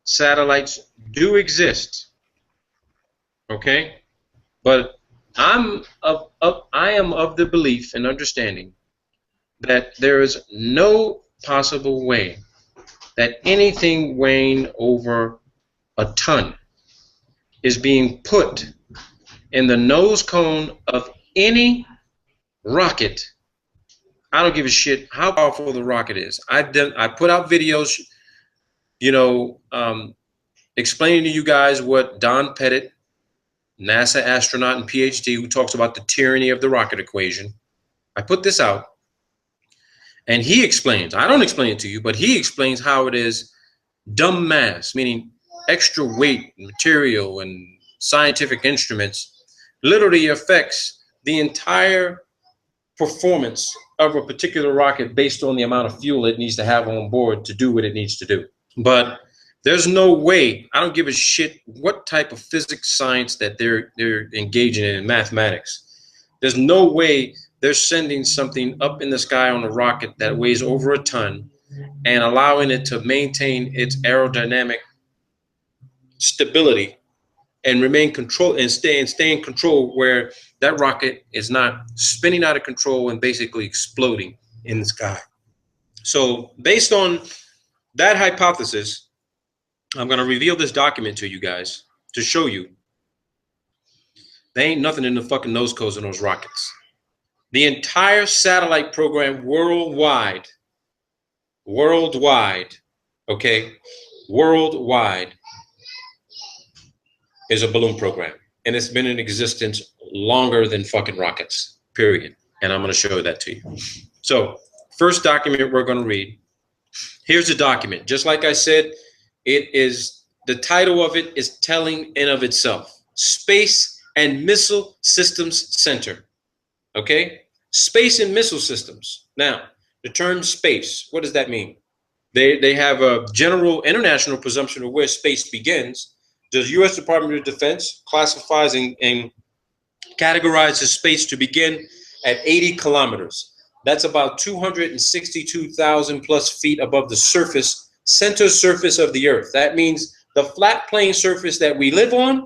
satellites do exist, okay? But I am of the belief and understanding that there is no possible way that anything weighing over a ton is being put in the nose cone of any rocket. I don't give a shit how powerful the rocket is. I put out videos, you know, explaining to you guys what Don Pettit, NASA astronaut and PhD, who talks about the tyranny of the rocket equation. I put this out, and he explains. I don't explain it to you, but he explains how it is dumb mass, meaning extra weight, material, and scientific instruments, literally affects the entire performance of a particular rocket based on the amount of fuel it needs to have on board to do what it needs to do. But there's no way, I don't give a shit what type of physics science that they're engaging in mathematics. There's no way they're sending something up in the sky on a rocket that weighs over a ton and allowing it to maintain its aerodynamic stability and remain control and stay in control, where that rocket is not spinning out of control and basically exploding in the sky. So based on that hypothesis, I'm going to reveal this document to you guys to show you there ain't nothing in the fucking nose cones in those rockets. The entire satellite program worldwide, okay, worldwide is a balloon program. And it's been in existence longer than fucking rockets, period. And I'm going to show that to you. So first document we're going to read. Here's the document. Just like I said, it is, the title of it is telling in of itself. Space and Missile Systems Center. Okay? Space and missile systems. Now, the term space, what does that mean? They have a general international presumption of where space begins. The U.S. Department of Defense classifies and categorizes space to begin at 80 kilometers. That's about 262,000 plus feet above the surface, center surface of the Earth. That means the flat plane surface that we live on.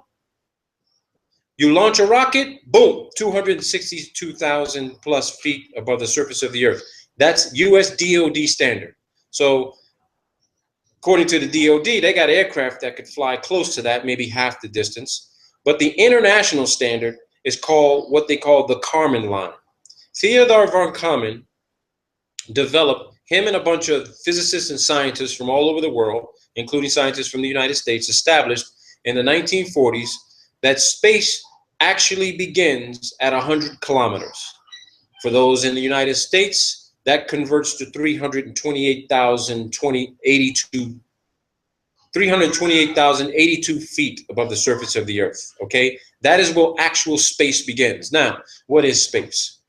You launch a rocket, boom, 262,000 plus feet above the surface of the Earth. That's US DoD standard. So according to the DoD, they got aircraft that could fly close to that, maybe half the distance. But the international standard is called what they call the Kármán line. Theodor von Kármán developed, him and a bunch of physicists and scientists from all over the world, including scientists from the United States, established in the 1940s that space actually begins at 100 kilometers. For those in the United States, that converts to 328,082 feet above the surface of the Earth. Okay, that is where actual space begins. Now, what is space?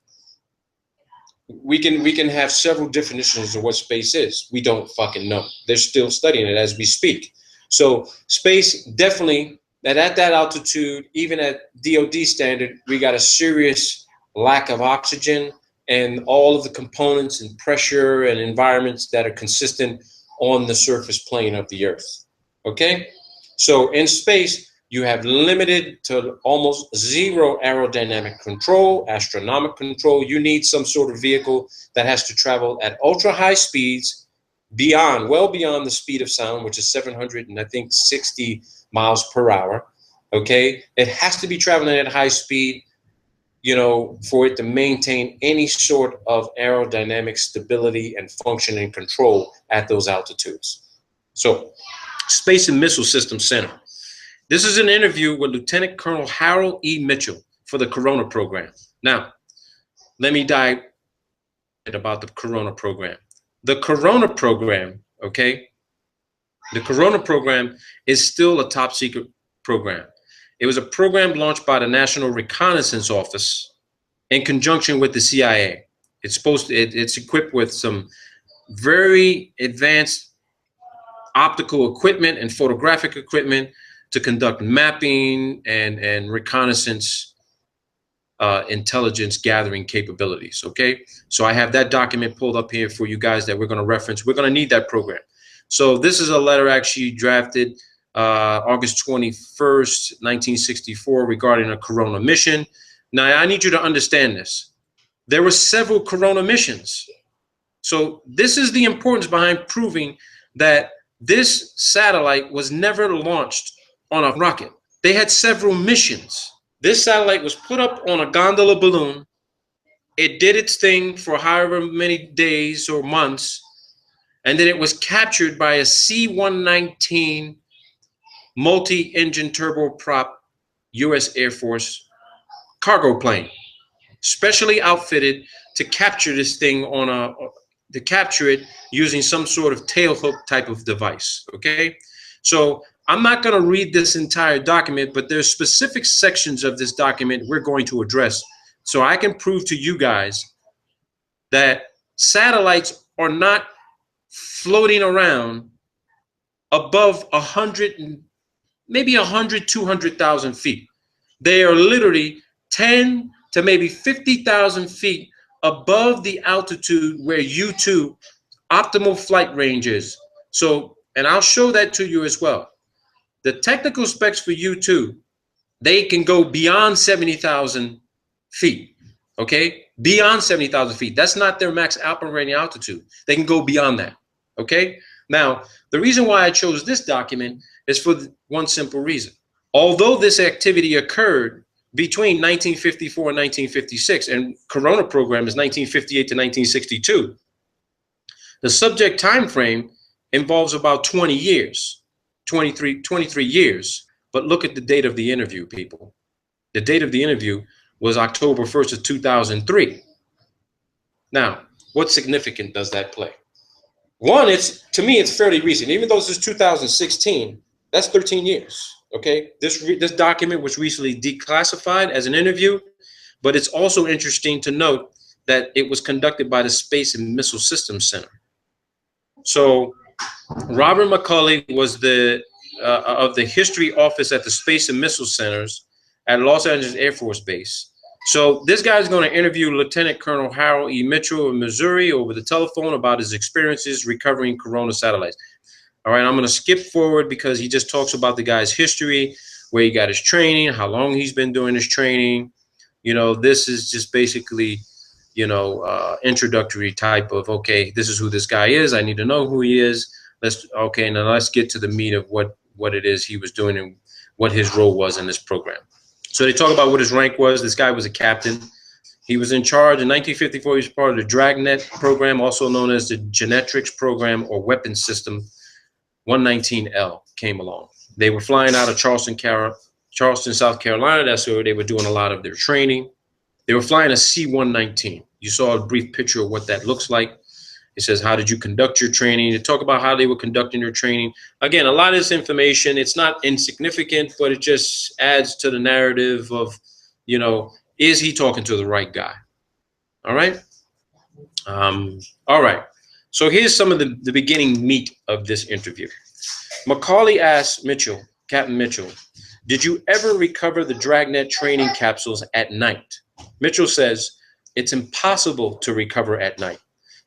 We can have several definitions of what space is. We don't fucking know. They're still studying it as we speak. So space definitely, that at that altitude, even at DoD standard, we got a serious lack of oxygen and all of the components and pressure and environments that are consistent on the surface plane of the Earth. Okay? So in space, you have limited to almost zero aerodynamic control, astronomic control. You need some sort of vehicle that has to travel at ultra high speeds, beyond, well beyond the speed of sound, which is 760 miles per hour. Okay, it has to be traveling at high speed, you know, for it to maintain any sort of aerodynamic stability and function and control at those altitudes. So, Space and Missile Systems Center. This is an interview with Lieutenant Colonel Harold E. Mitchell for the Corona program. Now, let me dive about the Corona program. The Corona program, okay, the Corona program is still a top secret program. It was a program launched by the National Reconnaissance Office in conjunction with the CIA. It's equipped with some very advanced optical equipment and photographic equipment to conduct mapping and reconnaissance intelligence gathering capabilities. Okay, so I have that document pulled up here for you guys that we're going to reference. We're going to need that program. So this is a letter actually drafted August 21st, 1964, regarding a Corona mission. Now, I need you to understand this. There were several Corona missions. So this is the importance behind proving that this satellite was never launched on a rocket. They had several missions. This satellite was put up on a gondola balloon. It did its thing for however many days or months, and then it was captured by a C-119 multi-engine turboprop U.S. Air Force cargo plane, specially outfitted to capture this thing to capture it using some sort of tailhook type of device. Okay, so I'm not going to read this entire document, but there's specific sections of this document we're going to address, so I can prove to you guys that satellites are not floating around above 100, maybe 100, 200,000 feet. They are literally 10 to maybe 50,000 feet above the altitude where U2 optimal flight range is. So, and I'll show that to you as well. The technical specs for U2, they can go beyond 70,000 feet, okay? Beyond 70,000 feet. That's not their max operating altitude. They can go beyond that, okay? Now, the reason why I chose this document is for one simple reason. Although this activity occurred between 1954 and 1956, and Corona program is 1958 to 1962, the subject time frame involves about 20 years, 23 years. But look at the date of the interview, people. The date of the interview was October 1st of 2003. Now, what significance does that play? One, to me, it's fairly recent. Even though this is 2016, that's 13 years. Okay, this document was recently declassified as an interview, but it's also interesting to note that it was conducted by the Space and Missile Systems Center. So Robert McCulley was of the History Office at the Space and Missile Centers at Los Angeles Air Force Base. So this guy is going to interview Lieutenant Colonel Harold E. Mitchell of Missouri over the telephone about his experiences recovering Corona satellites. All right, I'm going to skip forward because he just talks about the guy's history, where he got his training, how long he's been doing his training. You know, this is just basically, you know, introductory type of, okay, this is who this guy is. I need to know who he is. Okay, now let's get to the meat of what it is he was doing and what his role was in this program. So they talk about what his rank was. This guy was a captain. He was in charge in 1954. He was part of the Dragnet program, also known as the Genetrix program or Weapons System. 119L came along. They were flying out of Charleston, South Carolina. That's where they were doing a lot of their training. They were flying a C-119. You saw a brief picture of what that looks like. It says, how did you conduct your training? They talk about how they were conducting their training. Again, a lot of this information, it's not insignificant, but it just adds to the narrative of, you know, is he talking to the right guy? All right. All right. So here's some of the beginning meat of this interview. McCauley asked Mitchell, Captain Mitchell, did you ever recover the Dragnet training capsules at night? Mitchell says, it's impossible to recover at night.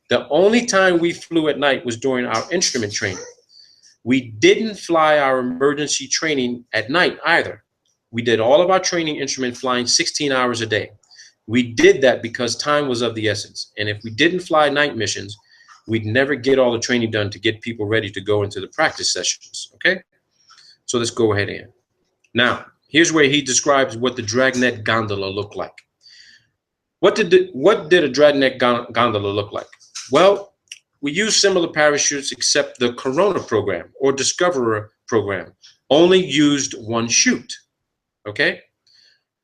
The only time we flew at night was during our instrument training. We didn't fly our emergency training at night either. We did all of our training instrument flying 16 hours a day. We did that because time was of the essence. And if we didn't fly night missions, we'd never get all the training done to get people ready to go into the practice sessions, okay? So let's go ahead and. Now, here's where he describes what the Dragnet gondola looked like. What did a Dragnet gondola look like? Well, we used similar parachutes except the Corona program or Discoverer program only used one chute, okay?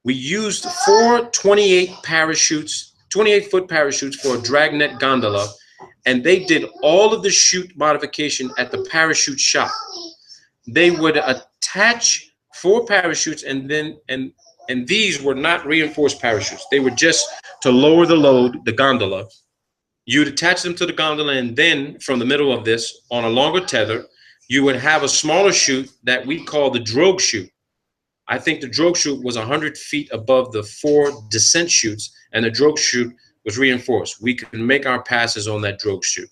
We used 4 28-foot parachutes for a Dragnet gondola, and they did all of the chute modification at the parachute shop. They would attach 4 parachutes, and these were not reinforced parachutes. They were just to lower the load, the gondola. You'd attach them to the gondola, and then from the middle of this, on a longer tether, you would have a smaller chute that we call the drogue chute. I think the drogue chute was 100 feet above the 4 descent chutes, and the drogue chute was reinforced. We could make our passes on that drogue chute.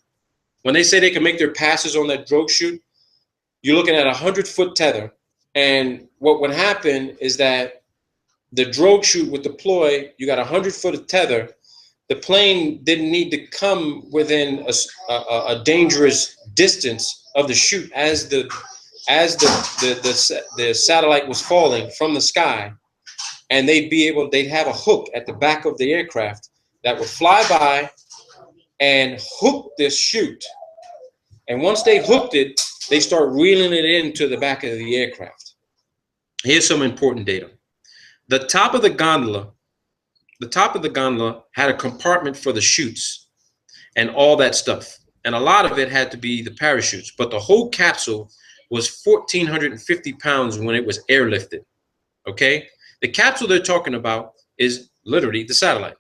when they say they can make their passes on that drogue chute, you're looking at a 100-foot tether. And what would happen is that the drogue chute would deploy. You got a 100-foot of tether. The plane didn't need to come within a dangerous distance of the chute as the satellite was falling from the sky, and they'd have a hook at the back of the aircraft that would fly by and hook this chute. And once they hooked it, they start reeling it into the back of the aircraft. Here's some important data. The top of the gondola had a compartment for the chutes and all that stuff. And a lot of it had to be the parachutes, but the whole capsule was 1,450 pounds when it was airlifted, okay? The capsule they're talking about is literally the satellite.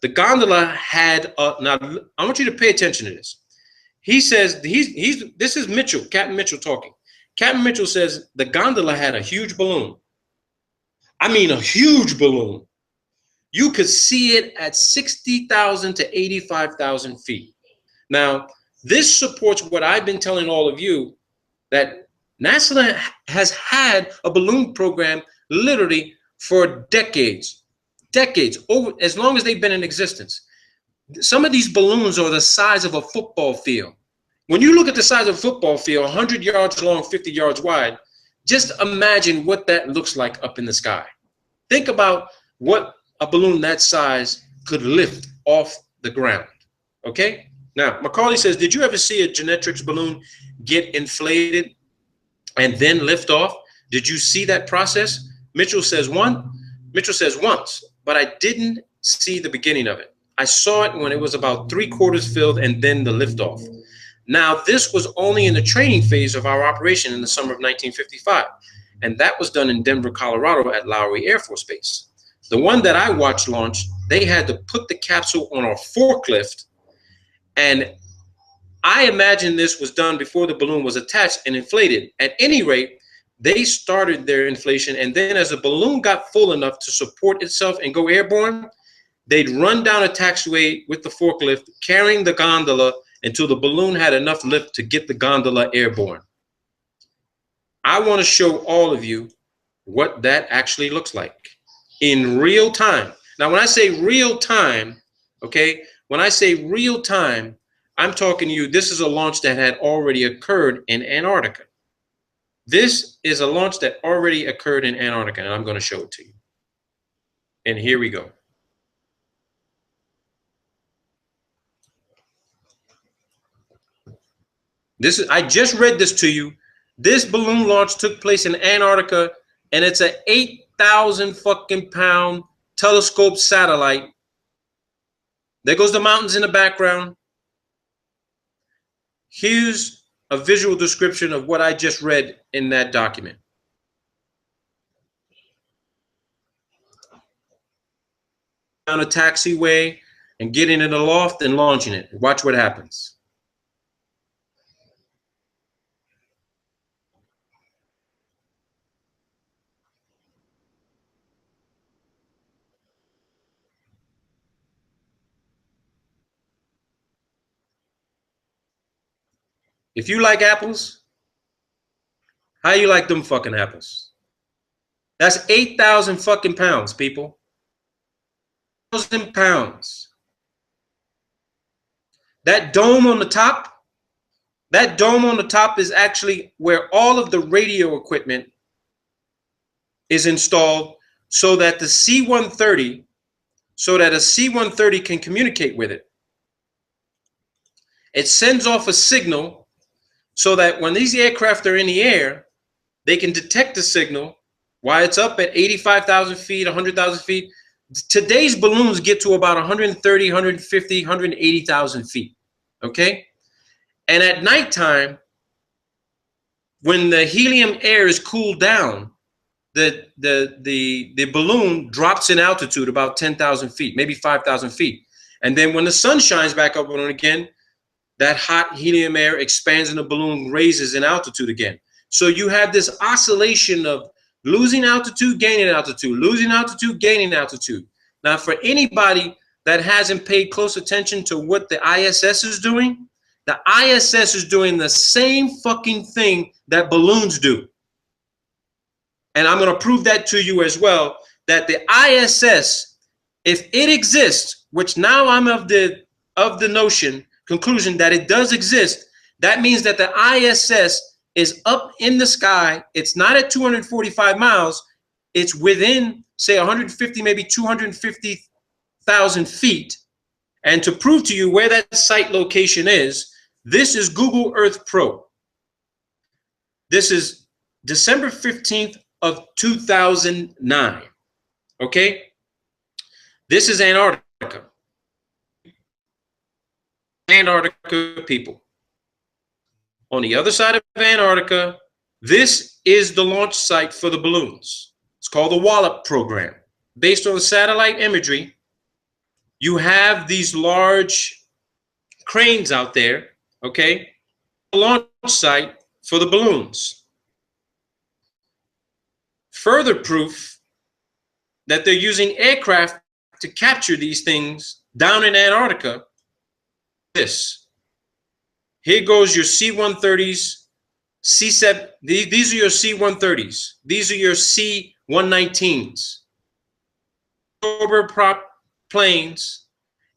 The gondola had, now I want you to pay attention to this. He says, this is Mitchell, Captain Mitchell talking. Captain Mitchell says the gondola had a huge balloon. I mean a huge balloon. You could see it at 60,000 to 85,000 feet. Now, this supports what I've been telling all of you, that NASA has had a balloon program literally for decades, over as long as they've been in existence. Some of these balloons are the size of a football field. When you look at the size of a football field, 100 yards long, 50 yards wide, just imagine what that looks like up in the sky. Think about what a balloon that size could lift off the ground, okay? Now, Macaulay says, did you ever see a Genetrix balloon get inflated and then lift off? Did you see that process? Mitchell says once, but I didn't see the beginning of it. I saw it when it was about 3/4 filled and then the liftoff. Now, this was only in the training phase of our operation in the summer of 1955, and that was done in Denver, Colorado at Lowry Air Force Base. The one that I watched launch, they had to put the capsule on a forklift, and I imagine this was done before the balloon was attached and inflated. At any rate, they started their inflation, and then as the balloon got full enough to support itself and go airborne, they'd run down a taxiway with the forklift, carrying the gondola until the balloon had enough lift to get the gondola airborne. I want to show all of you what that actually looks like in real time. Now, when I say real time, okay, when I say real time, I'm talking to you, this is a launch that had already occurred in Antarctica. This is a launch that already occurred in Antarctica, and I'm going to show it to you. And here we go. I just read this to you. This balloon launch took place in Antarctica, and it's an 8,000 fucking pound telescope satellite. There goes the mountains in the background. Here's a visual description of what I just read in that document. Down a taxiway and getting in the loft and launching it. Watch what happens. If you like apples, how you like them fucking apples? That's 8,000 fucking pounds, people. 1,000 pounds. That dome on the top is actually where all of the radio equipment is installed so that the C-130, so that a C-130 can communicate with it. It sends off a signal so that when these aircraft are in the air, they can detect the signal while it's up at 85,000 feet, 100,000 feet. Today's balloons get to about 130, 150, 180,000 feet, okay? And at nighttime, when the helium air is cooled down, the balloon drops in altitude about 10,000 feet, maybe 5,000 feet. And then when the sun shines back up on it again, that hot helium air expands and the balloon raises in altitude again. So you have this oscillation of losing altitude, gaining altitude, losing altitude, gaining altitude. Now, for anybody that hasn't paid close attention to what the ISS is doing, The ISS is doing the same fucking thing that balloons do. And I'm going to prove that to you as well, that the ISS, if it exists, which now I'm of the conclusion that it does exist, that means that the ISS is up in the sky. It's not at 245 miles. It's within, say, 150, maybe 250,000 feet. And to prove to you where that site location is, this is Google Earth Pro. This is December 15th of 2009. Okay? This is Antarctica. Antarctica people. On the other side of Antarctica, this is the launch site for the balloons. It's called the Wallop program. Based on satellite imagery, you have these large cranes out there, okay? The launch site for the balloons. Further proof that they're using aircraft to capture these things down in Antarctica. This. Here goes your C-130s, C-7. These are your C-130s. These are your C-119s. Turboprop planes.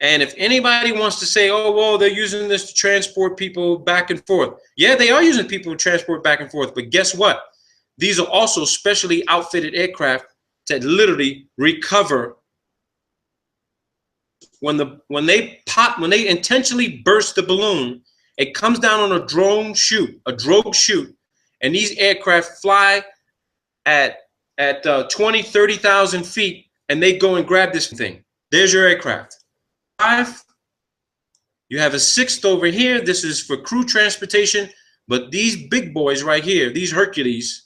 And if anybody wants to say, oh, well, they're using this to transport people back and forth. Yeah, they are using people to transport back and forth. But guess what? These are also specially outfitted aircraft to literally recover. When they intentionally burst the balloon, it comes down on a drogue chute, and these aircraft fly at 20, 30,000 feet, and they go and grab this thing. There's your aircraft. 5. You have a 6th over here. This is for crew transportation, but these big boys right here, these Hercules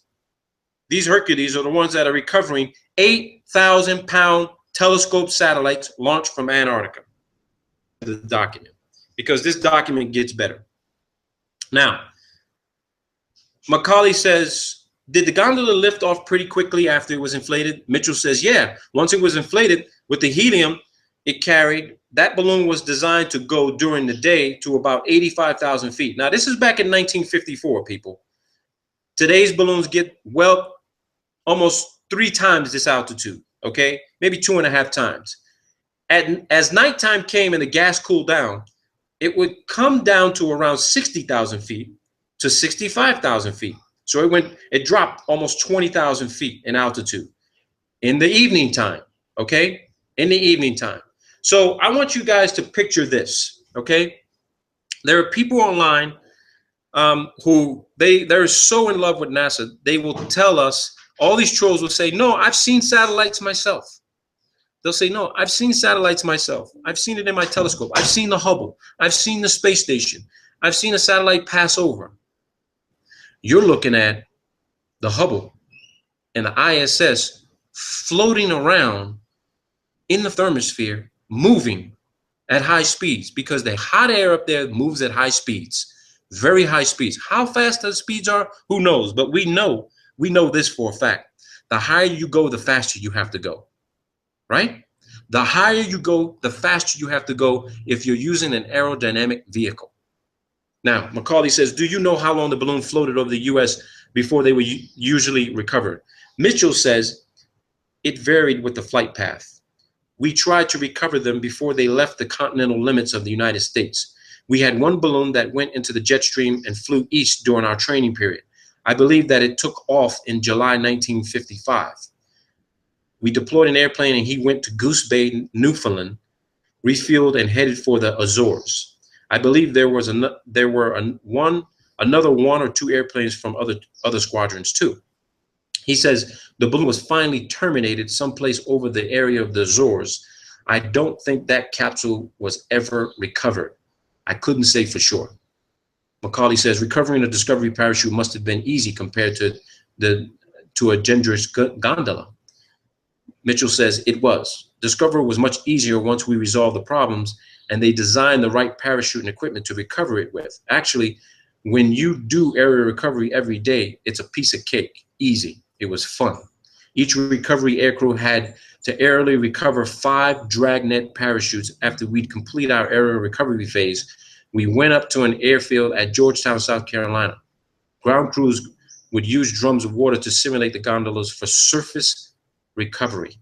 are the ones that are recovering 8,000-pound telescope satellites launched from Antarctica. The document, because this document gets better. Now, Macaulay says, did the gondola lift off pretty quickly after it was inflated? Mitchell says, yeah. Once it was inflated with the helium it carried, that balloon was designed to go during the day to about 85,000 feet. Now, this is back in 1954, people. Today's balloons get, well, almost 3 times this altitude, okay? Maybe 2.5 times. As nighttime came and the gas cooled down, it would come down to around 60,000 feet to 65,000 feet. So it dropped almost 20,000 feet in altitude in the evening time, okay? In the evening time. So I want you guys to picture this, okay? There are people online who they're so in love with NASA, they will tell us, all these trolls will say, no, I've seen satellites myself. They'll say, no, I've seen satellites myself. I've seen it in my telescope. I've seen the Hubble. I've seen the space station. I've seen a satellite pass over. You're looking at the Hubble and the ISS floating around in the thermosphere, moving at high speeds, because the hot air up there moves at high speeds, very high speeds. How fast those speeds are, who knows? But we know this for a fact. The higher you go, the faster you have to go, right? The higher you go, the faster you have to go if you're using an aerodynamic vehicle. Now, Macaulay says, do you know how long the balloon floated over the U.S. before they were usually recovered? Mitchell says it varied with the flight path. We tried to recover them before they left the continental limits of the United States. We had one balloon that went into the jet stream and flew east during our training period. I believe that it took off in July 1955. We deployed an airplane and he went to Goose Bay, Newfoundland, refueled and headed for the Azores. I believe there were another 1 or 2 airplanes from other squadrons too. He says the balloon was finally terminated someplace over the area of the Azores. I don't think that capsule was ever recovered. I couldn't say for sure. Macaulay says recovering a Discovery parachute must have been easy compared to a dangerous gondola. Mitchell says it was. Discovery was much easier once we resolved the problems and they designed the right parachute and equipment to recover it with. Actually, when you do aerial recovery every day, it's a piece of cake. Easy. It was fun. Each recovery aircrew had to aerially recover 5 dragnet parachutes after we'd complete our aerial recovery phase. We went up to an airfield at Georgetown, South Carolina. Ground crews would use drums of water to simulate the gondolas for surface recovery.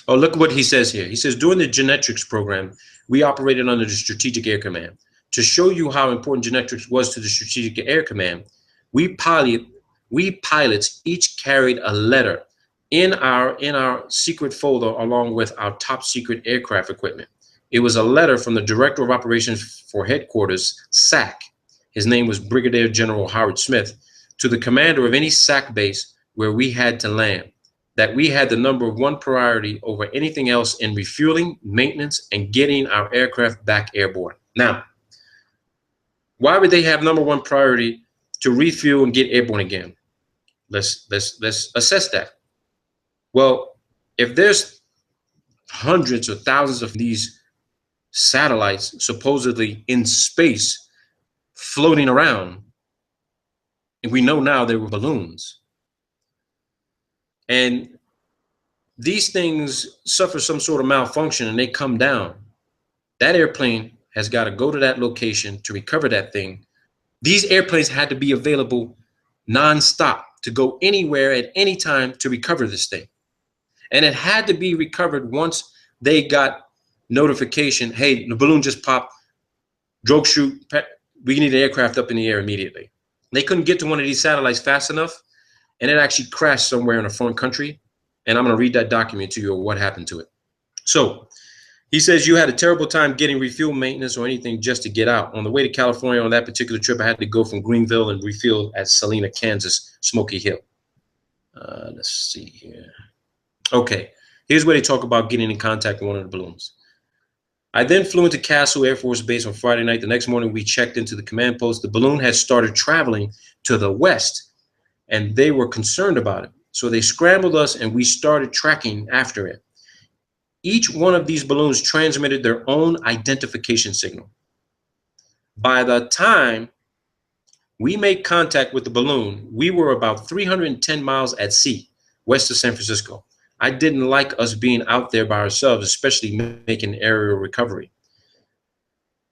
Oh, look what he says here. He says, during the genetics program, we operated under the Strategic Air Command. To show you how important genetics was to the Strategic Air Command, we pilots each carried a letter in our secret folder along with our top secret aircraft equipment. It was a letter from the Director of Operations for Headquarters, SAC. His name was Brigadier General Howard Smith, to the commander of any SAC base where we had to land, that we had the number one priority over anything else in refueling, maintenance, and getting our aircraft back airborne. Now, why would they have number one priority to refuel and get airborne again? Let's assess that. Well, if there's hundreds or thousands of these satellites supposedly in space floating around, and we know now they were balloons, and these things suffer some sort of malfunction and they come down, that airplane has got to go to that location to recover that thing. These airplanes had to be available nonstop to go anywhere at any time to recover this thing. And it had to be recovered once they got notification, hey, the balloon just popped, drogue chute, we need an aircraft up in the air immediately. They couldn't get to one of these satellites fast enough, and it actually crashed somewhere in a foreign country. And I'm going to read that document to you of what happened to it. So he says, you had a terrible time getting refuel, maintenance, or anything just to get out. On the way to California on that particular trip, I had to go from Greenville and refuel at Salina, Kansas, Smoky Hill. Let's see here. Okay, here's where they talk about getting in contact with one of the balloons. I then flew into Castle Air Force Base on Friday night. The next morning, we checked into the command post. The balloon had started traveling to the west, and they were concerned about it. So they scrambled us, and we started tracking after it. Each one of these balloons transmitted their own identification signal. By the time we made contact with the balloon, we were about 310 miles at sea, west of San Francisco. I didn't like us being out there by ourselves, especially making aerial recovery.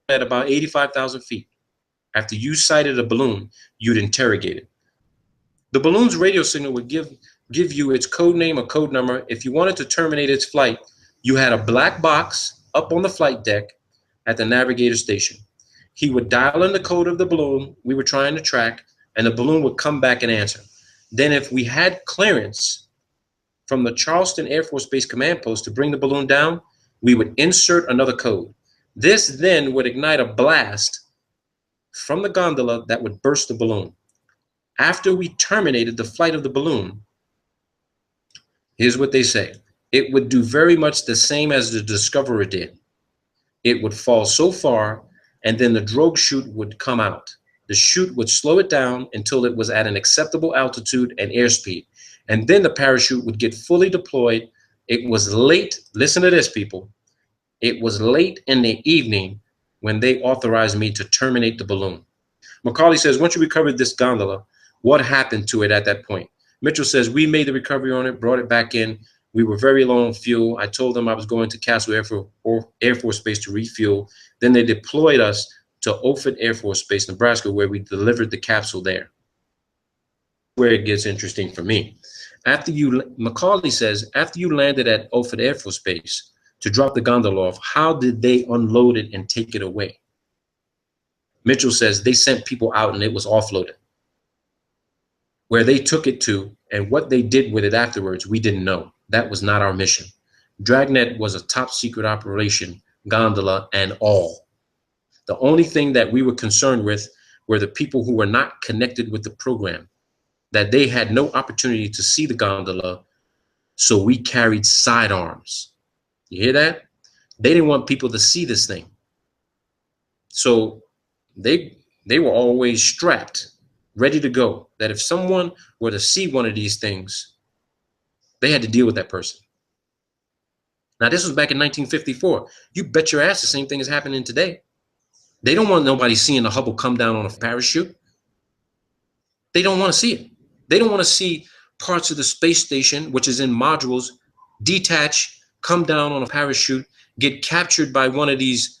At about 85,000 feet, after you sighted a balloon, you'd interrogate it. The balloon's radio signal would give you its code name or code number. If you wanted to terminate its flight, you had a black box up on the flight deck at the navigator station. He would dial in the code of the balloon we were trying to track, and the balloon would come back and answer. Then if we had clearance from the Charleston Air Force Base command post to bring the balloon down, we would insert another code. This then would ignite a blast from the gondola that would burst the balloon. After we terminated the flight of the balloon, here's what they say. It would do very much the same as the Discoverer did. It would fall so far, and then the drogue chute would come out. The chute would slow it down until it was at an acceptable altitude and airspeed. And then the parachute would get fully deployed. It was late. Listen to this, people. It was late in the evening when they authorized me to terminate the balloon. Macaulay says, once you recovered this gondola, what happened to it at that point? Mitchell says, we made the recovery on it, brought it back in. We were very low on fuel. I told them I was going to Castle Air Force Base to refuel. Then they deployed us to Offutt Air Force Base, Nebraska, where we delivered the capsule there. Where it gets interesting for me. Macaulay says, after you landed at Offutt Air Force Base to drop the gondola off, how did they unload it and take it away? Mitchell says they sent people out and it was offloaded. Where they took it to and what they did with it afterwards, we didn't know. That was not our mission. Dragnet was a top secret operation, gondola and all. The only thing that we were concerned with were the people who were not connected with the program, that they had no opportunity to see the gondola, so we carried sidearms. You hear that? They didn't want people to see this thing. So they were always strapped, ready to go, that if someone were to see one of these things, they had to deal with that person. Now, this was back in 1954. You bet your ass the same thing is happening today. They don't want nobody seeing the Hubble come down on a parachute. They don't want to see it. They don't want to see parts of the space station, which is in modules, detach, come down on a parachute, get captured by one of these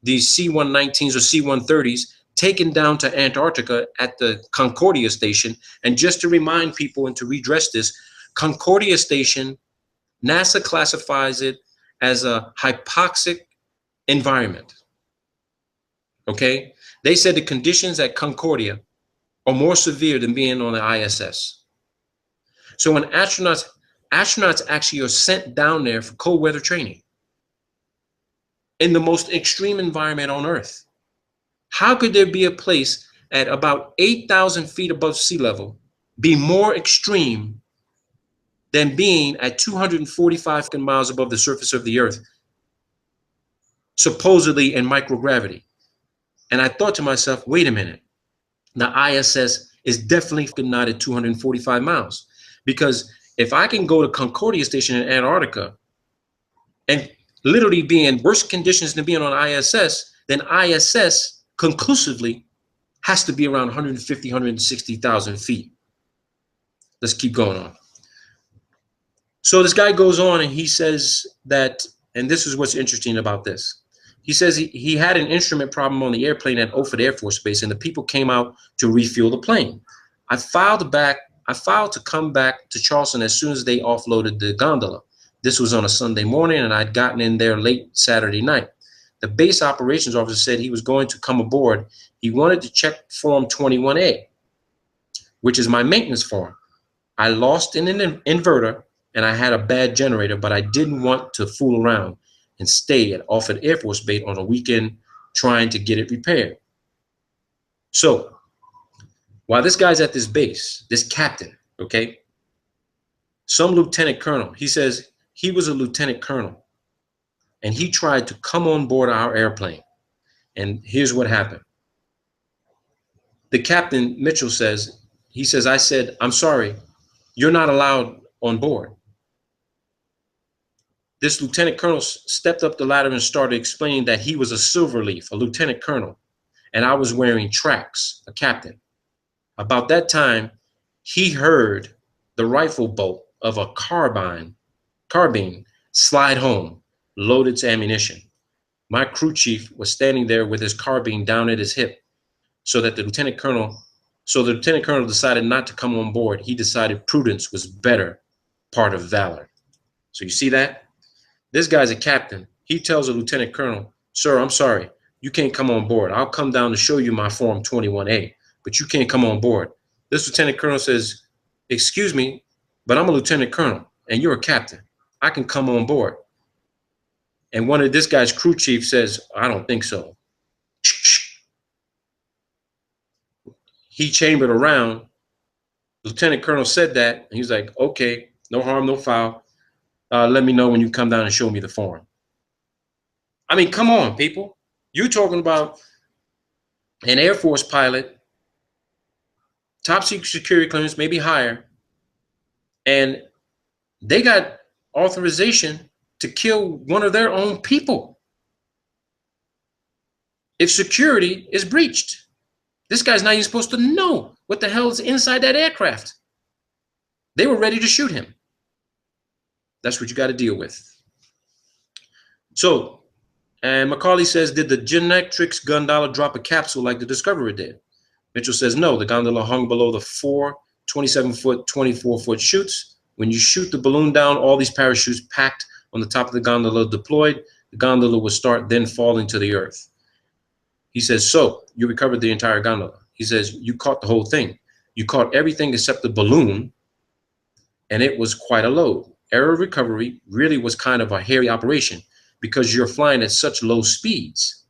these C-119s or C-130s taken down to Antarctica at the Concordia station. And just to remind people and to redress this, Concordia station, NASA classifies it as a hypoxic environment. Okay? They said the conditions at Concordia are more severe than being on the ISS. So when astronauts actually are sent down there for cold weather training in the most extreme environment on Earth. How could there be a place at about 8,000 feet above sea level be more extreme than being at 245 miles above the surface of the Earth, supposedly in microgravity? And I thought to myself, wait a minute, the ISS is definitely not at 245 miles. Because if I can go to Concordia Station in Antarctica and literally be in worse conditions than being on ISS, then ISS conclusively has to be around 150, 160,000 feet. Let's keep going on. So this guy goes on and he says that, and this is what's interesting about this. He says he had an instrument problem on the airplane at Offutt Air Force Base, and the people came out to refuel the plane. I filed to come back to Charleston as soon as they offloaded the gondola. This was on a Sunday morning, and I'd gotten in there late Saturday night. The base operations officer said he was going to come aboard. He wanted to check Form 21A, which is my maintenance form. I lost an inverter, and I had a bad generator, but I didn't want to fool around and stay at Offutt Air Force Base on a weekend trying to get it repaired. So while this guy's at this base, this captain, okay, some lieutenant colonel, he says he was a lieutenant colonel, and he tried to come on board our airplane. And here's what happened. The captain, Mitchell, says, I said, I'm sorry, you're not allowed on board. This lieutenant colonel stepped up the ladder and started explaining that he was a Silverleaf, a lieutenant colonel, and I was wearing tracks, a captain. About that time, he heard the rifle bolt of a carbine slide home, loaded to ammunition. My crew chief was standing there with his carbine down at his hip, so the lieutenant colonel decided not to come on board. He decided prudence was better part of valor. So you see that? This guy's a captain. He tells a lieutenant colonel, sir, I'm sorry, you can't come on board. I'll come down to show you my Form 21A, but you can't come on board. This lieutenant colonel says, excuse me, but I'm a lieutenant colonel and you're a captain. I can come on board. And one of this guy's crew chief says, I don't think so. He chambered around. Lieutenant colonel said that, and he's like, okay, no harm, no foul. Let me know when you come down and show me the form. I mean, come on, people. You're talking about an Air Force pilot, top secret security clearance, maybe higher, and they got authorization to kill one of their own people if security is breached. This guy's not even supposed to know what the hell is inside that aircraft. They were ready to shoot him. That's what you got to deal with. So, and Macaulay says, did the Genetrix gondola drop a capsule like the Discoverer did? Mitchell says, no, the gondola hung below the 4 27-foot, 24-foot chutes. When you shoot the balloon down, all these parachutes packed on the top of the gondola deployed. The gondola would start then falling to the earth. He says, so you recovered the entire gondola. He says, you caught the whole thing. You caught everything except the balloon, and it was quite a load. Error recovery really was kind of a hairy operation because you're flying at such low speeds.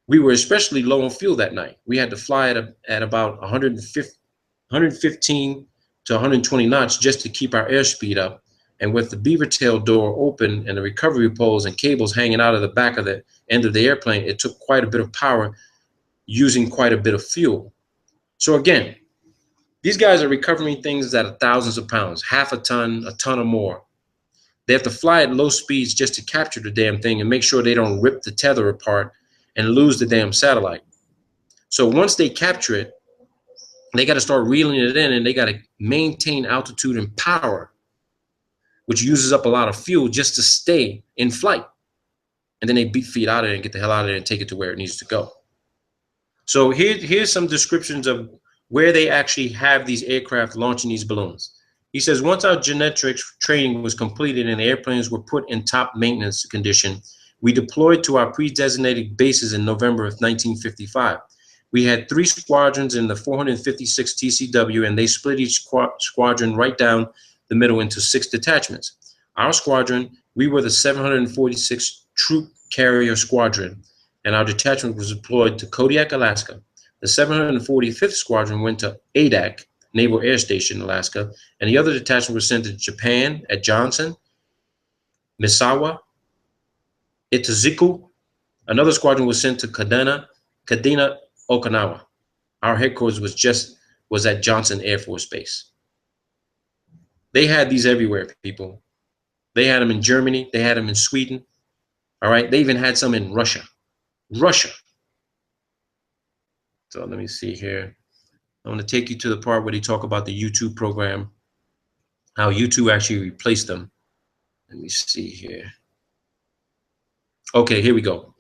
We were especially low on fuel that night. We had to fly at about 115 to 120 knots just to keep our airspeed up. And with the beaver tail door open and the recovery poles and cables hanging out of the back of the end of the airplane, it took quite a bit of power using quite a bit of fuel. So again, these guys are recovering things that are thousands of pounds, half a ton or more. They have to fly at low speeds just to capture the damn thing and make sure they don't rip the tether apart and lose the damn satellite. So once they capture it, they got to start reeling it in, and they got to maintain altitude and power, which uses up a lot of fuel just to stay in flight. and then they beat feet out of it and get the hell out of there and take it to where it needs to go. So here's some descriptions of where they actually have these aircraft launching these balloons. He says, once our genetics training was completed and the airplanes were put in top maintenance condition, we deployed to our pre-designated bases in November of 1955. We had 3 squadrons in the 456 TCW, and they split each squadron right down the middle into 6 detachments. Our squadron, we were the 746 Troop Carrier Squadron, and our detachment was deployed to Kodiak, Alaska. The 745th Squadron went to Adak, Naval Air Station, Alaska, and the other detachment was sent to Japan at Johnson, Misawa, Itazuku. Another squadron was sent to Kadena, Okinawa. Our headquarters was at Johnson Air Force Base. They had these everywhere, people. They had them in Germany. They had them in Sweden. All right. They even had some in Russia. So let me see here. I'm going to take you to the part where they talk about the U-2 program, how U-2 actually replaced them. Let me see here. Okay, here we go.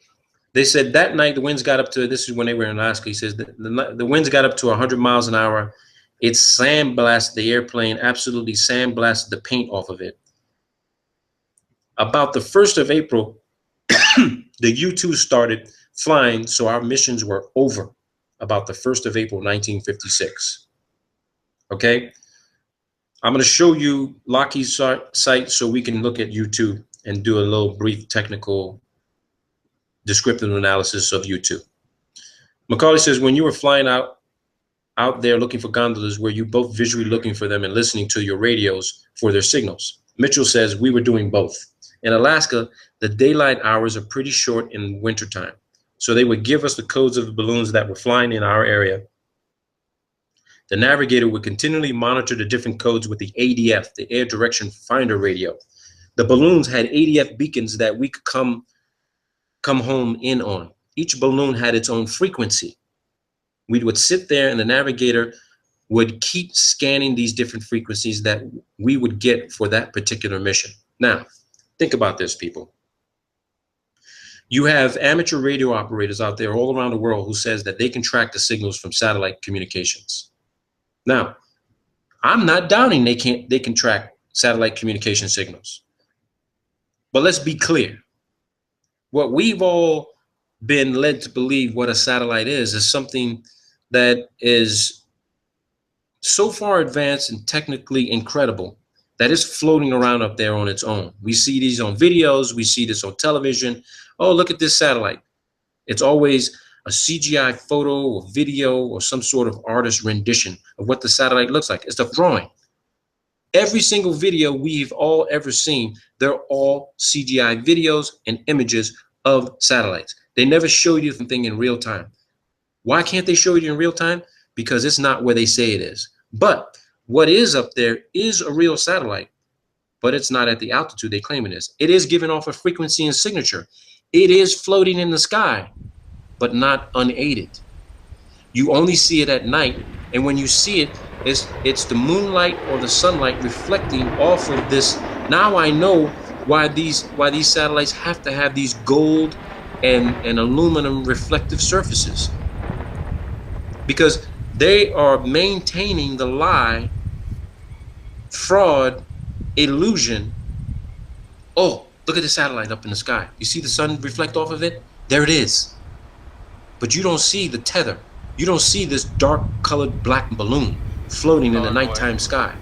They said that night the winds got up to, this is when they were in Alaska, he says the winds got up to 100 miles an hour. It sandblasted the airplane, absolutely sandblasted the paint off of it. About the 1st of April, the U-2 started flying, so our missions were over about the 1st of April, 1956. Okay? I'm going to show you Lockheed's site so we can look at U-2 and do a little brief technical descriptive analysis of U-2. Macaulay says, when you were flying out there looking for gondolas, were you both visually looking for them and listening to your radios for their signals? Mitchell says, we were doing both. In Alaska, the daylight hours are pretty short in wintertime, so they would give us the codes of the balloons that were flying in our area. The navigator would continually monitor the different codes with the ADF, the Air Direction Finder radio. The balloons had ADF beacons that we could come home in on. Each balloon had its own frequency. We would sit there and the navigator would keep scanning these different frequencies that we would get for that particular mission. Now, think about this, people. You have amateur radio operators out there all around the world who says that they can track the signals from satellite communications. Now, I'm not doubting they can track satellite communication signals. But let's be clear. What we've all been led to believe what a satellite is something that is so far advanced and technically incredible that is floating around up there on its own. We see these on videos, we see this on television. Oh, look at this satellite. It's always a CGI photo or video or some sort of artist rendition of what the satellite looks like. It's a drawing. Every single video we've all ever seen, they're all CGI videos and images of satellites. They never show you the thing in real time. Why can't they show you in real time? Because it's not where they say it is. But what is up there is a real satellite, but it's not at the altitude they claim it is. It is giving off a frequency and signature. It is floating in the sky, but not unaided. You only see it at night, and when you see it, it's the moonlight or the sunlight reflecting off of this. Now I know why these satellites have to have these gold and aluminum reflective surfaces, because they are maintaining the lie, fraud, illusion. Oh, look at the satellite up in the sky. You see the sun reflect off of it? There it is. But you don't see the tether. You don't see this dark colored black balloon floating in the nighttime sky.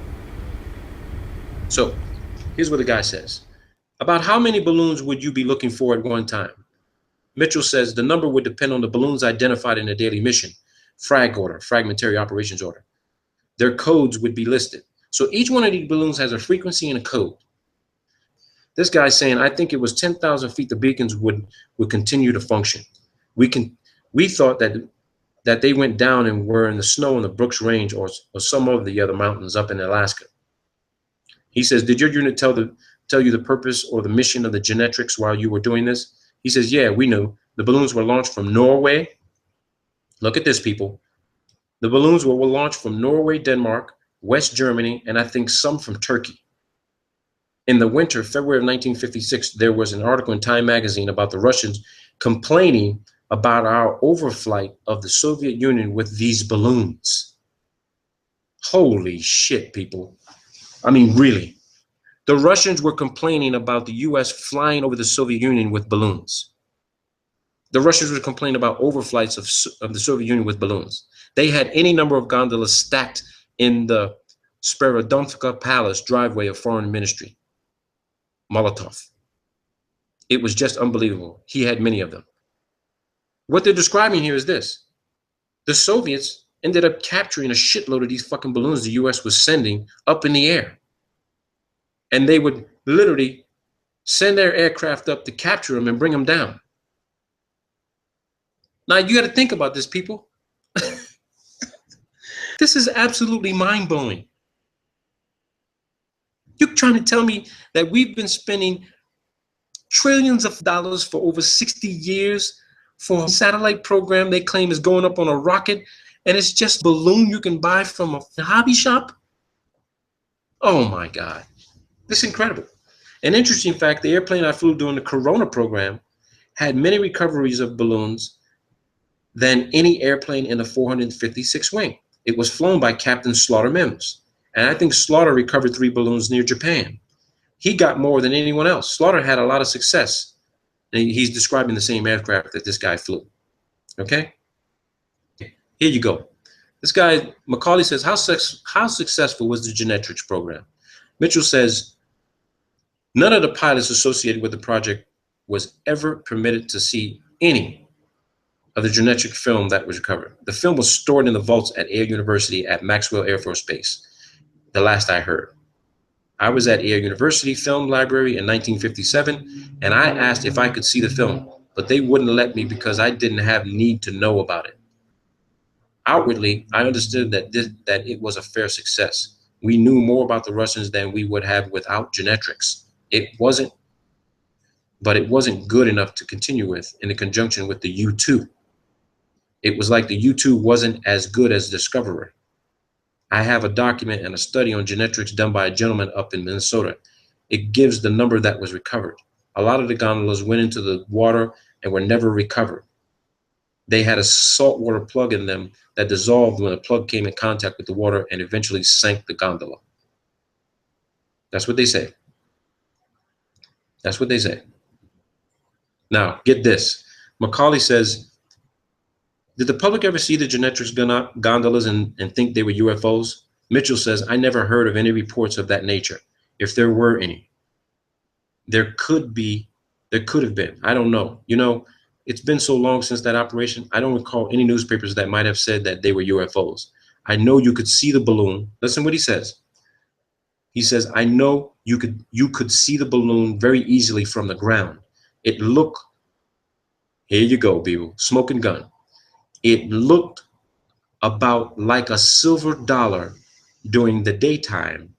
So here's what the guy says. About how many balloons would you be looking for at one time? Mitchell says the number would depend on the balloons identified in a daily mission, frag order, fragmentary operations order. Their codes would be listed. So each one of these balloons has a frequency and a code. This guy's saying, I think it was 10,000 feet the beacons would continue to function. We thought that they went down and were in the snow in the Brooks Range or some of the other mountains up in Alaska. He says, did your unit tell you the purpose or the mission of the genetics while you were doing this? He says, yeah, we knew. The balloons were launched from Norway. Look at this, people. The balloons were launched from Norway, Denmark, West Germany, and I think some from Turkey. In the winter, February of 1956, there was an article in Time magazine about the Russians complaining about our overflight of the Soviet Union with these balloons. Holy shit, people. I mean, really. The Russians were complaining about the US flying over the Soviet Union with balloons. The Russians were complaining about overflights of the Soviet Union with balloons. They had any number of gondolas stacked in the Sperodonivka Palace driveway of Foreign Ministry. Molotov. It was just unbelievable. He had many of them. What they're describing here is this. The Soviets ended up capturing a shitload of these fucking balloons the US was sending up in the air. And they would literally send their aircraft up to capture them and bring them down. Now, you got to think about this, people. This is absolutely mind-blowing. You're trying to tell me that we've been spending trillions of dollars for over 60 years for a satellite program they claim is going up on a rocket, and it's just a balloon you can buy from a hobby shop? Oh my God. This is incredible. An interesting fact, the airplane I flew during the Corona program had many recoveries of balloons than any airplane in the 456 wing. It was flown by Captain Slaughter Mims. And I think Slaughter recovered 3 balloons near Japan. He got more than anyone else. Slaughter had a lot of success. And he's describing the same aircraft that this guy flew. Okay? Here you go. This guy, Macaulay says, how successful was the Genetrix program? Mitchell says, none of the pilots associated with the project was ever permitted to see any of the genetic film that was recovered. The film was stored in the vaults at Air University at Maxwell Air Force Base, the last I heard. I was at Air University Film Library in 1957, and I asked if I could see the film, but they wouldn't let me because I didn't have need to know about it. Outwardly, I understood that it was a fair success. We knew more about the Russians than we would have without Genetrix. It wasn't good enough to continue with in conjunction with the U-2. It was like the U-2 wasn't as good as Discoverer. I have a document and a study on Genetrix done by a gentleman up in Minnesota. It gives the number that was recovered. A lot of the gondolas went into the water and were never recovered. They had a saltwater plug in them that dissolved when the plug came in contact with the water and eventually sank the gondola. That's what they say. That's what they say. Now, get this. Macaulay says, did the public ever see the Genetrix gondolas and think they were UFOs? Mitchell says, I never heard of any reports of that nature, if there were any. There could have been. I don't know. You know, it's been so long since that operation. I don't recall any newspapers that might have said that they were UFOs. I know you could see the balloon. Listen what he says. He says, I know you could see the balloon very easily from the ground. It looked, here you go, people, smoking gun. It looked about like a silver dollar during the daytime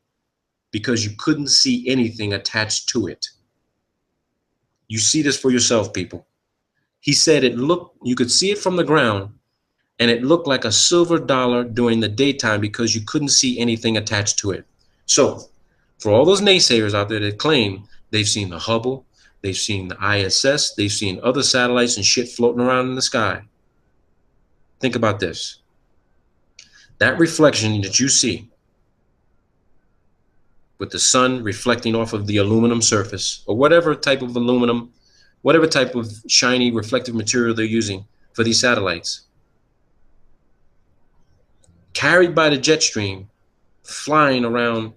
because you couldn't see anything attached to it. You see this for yourself, people. He said you could see it from the ground, and it looked like a silver dollar during the daytime because you couldn't see anything attached to it. So, for all those naysayers out there that claim they've seen the Hubble, they've seen the ISS, they've seen other satellites and shit floating around in the sky, think about this. That reflection that you see with the sun reflecting off of the aluminum surface or whatever type of aluminum, whatever type of shiny reflective material they're using for these satellites, carried by the jet stream, flying around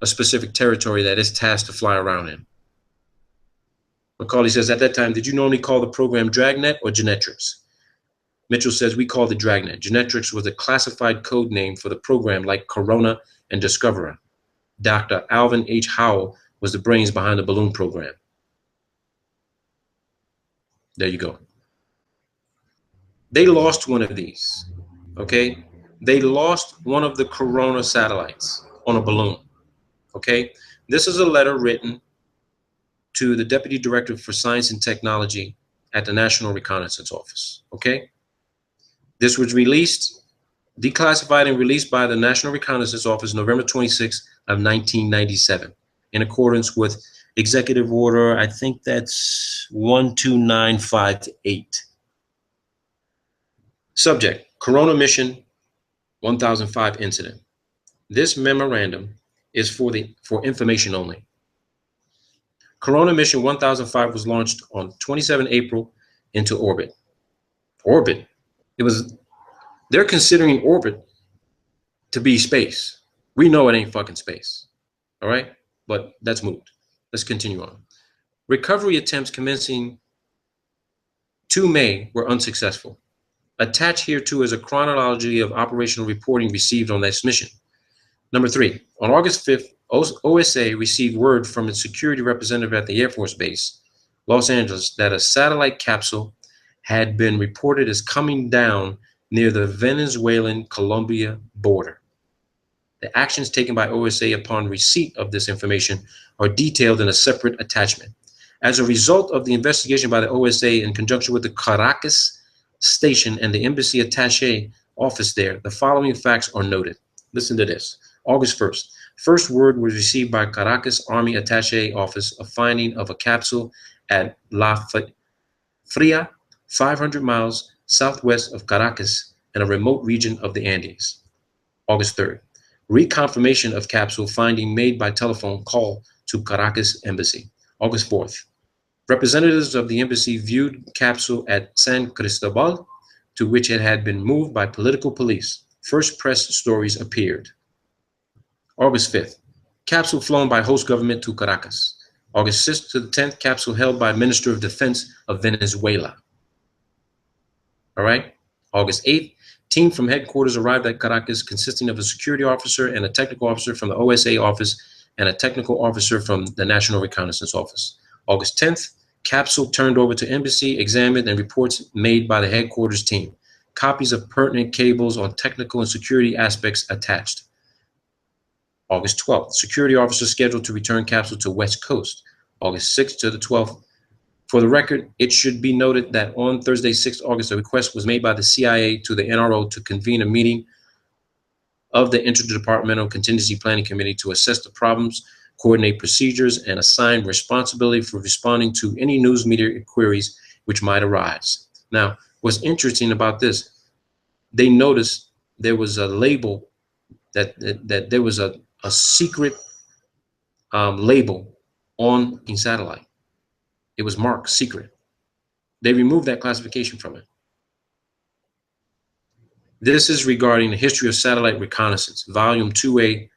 a specific territory that is tasked to fly around in. Macaulay says, at that time, did you normally call the program Dragnet or Genetrix? Mitchell says, we called it Dragnet. Genetrix was a classified code name for the program like Corona and Discoverer. Dr. Alvin H. Howell was the brains behind the balloon program. There you go. They lost one of these, okay? They lost one of the Corona satellites on a balloon, okay? This is a letter written to the Deputy Director for Science and Technology at the National Reconnaissance Office, okay? This was released, declassified and released by the National Reconnaissance Office November 26th of 1997. in accordance with Executive Order, I think that's 12958. Subject, Corona Mission 1005 incident. This memorandum is for information only. Corona Mission 1005 was launched on 27 April into orbit. Orbit. They're considering orbit to be space. We know it ain't fucking space. All right? But that's moved. Let's continue on. Recovery attempts commencing 2 May were unsuccessful. Attached here too is a chronology of operational reporting received on this mission. Number 3, on August 5th, OSA received word from its security representative at the Air Force Base, Los Angeles, that a satellite capsule had been reported as coming down near the Venezuelan-Colombia border. The actions taken by OSA upon receipt of this information are detailed in a separate attachment. As a result of the investigation by the OSA in conjunction with the Caracas station and the embassy attaché office there, the following facts are noted. Listen to this. August 1st. First word was received by Caracas Army Attaché Office of finding of a capsule at La Fria, 500 miles southwest of Caracas in a remote region of the Andes. August 3rd. Reconfirmation of capsule finding made by telephone call to Caracas Embassy. August 4th. Representatives of the embassy viewed capsule at San Cristobal, to which it had been moved by political police. First press stories appeared. August 5th, capsule flown by host government to Caracas. August 6th to the 10th, capsule held by Minister of Defense of Venezuela. All right. August 8th, team from headquarters arrived at Caracas consisting of a security officer and a technical officer from the OSA office and a technical officer from the National Reconnaissance Office. August 10th, capsule turned over to embassy, examined, and reports made by the headquarters team. Copies of pertinent cables on technical and security aspects attached. August 12th, security officer scheduled to return capsule to West Coast. August 6th to the 12th. For the record, it should be noted that on Thursday, 6th August, a request was made by the CIA to the NRO to convene a meeting of the Interdepartmental Contingency Planning Committee to assess the problems, coordinate procedures, and assign responsibility for responding to any news media queries which might arise. Now, what's interesting about this, they noticed there was a label that there was a secret label on in satellite. It was marked secret. They removed that classification from it. This is regarding the history of satellite reconnaissance, volume 2A,